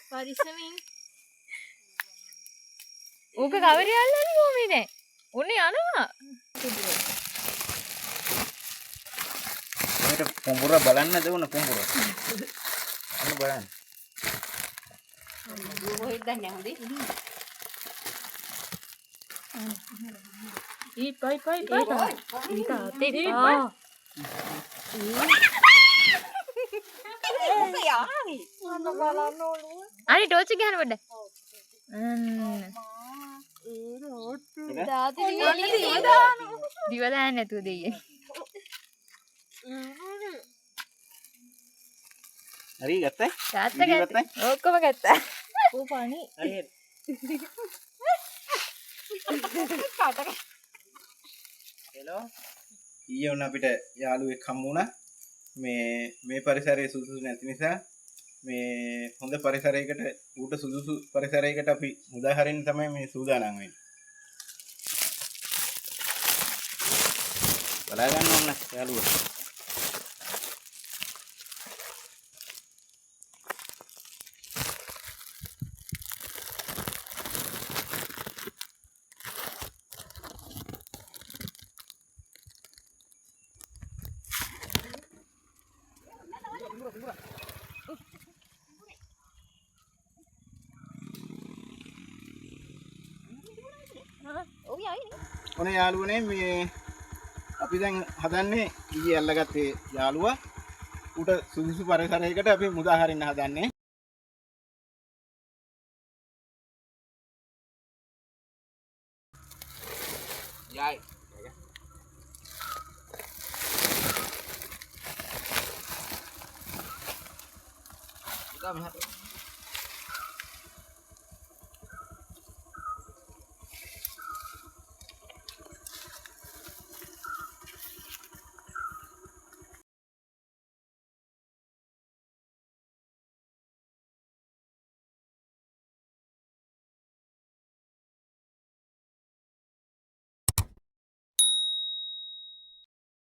පරිස්සමින් ඌක කවරේ අල්ලන්නේ කොහොමද නේ ඔන්නේ යනවා මේක කුඹුර බලන්න දුන්න කුඹුර අන්න බලන්න කොහෙද දන්නේ හොඳේ ඊ පයි ඊට අතේ අනේ ටෝච් එක ගන්න පොඩ්ඩක් දිව දාන්න නැතුව දෙයියේ හරි ගත්තා ගත්තා ඔක්කොම ගත්තා ඌ පණි හරි හෙලෝ ඊයේ උන අපිට යාළුවෙක් හම්බ වුණා මේ පරිසරයේ සුදුසු නැති නිසා මේ හොඳ පරිසරයකට ඌට සුදුසු පරිසරයකට අපි මුදා හරින්න තමයි මේ සූදානම් වෙන්නේ බලා ගන්න ඕන යාළුවා ඔනේ යාළුවනේ මේ අපි දැන් හදන්නේ ඊයේ අල්ලගත්තේ යාළුවා උට සුදුසු පරිසරයකට අපි මුදා හරින්න හදන්නේ යයි උදා මහත්තයා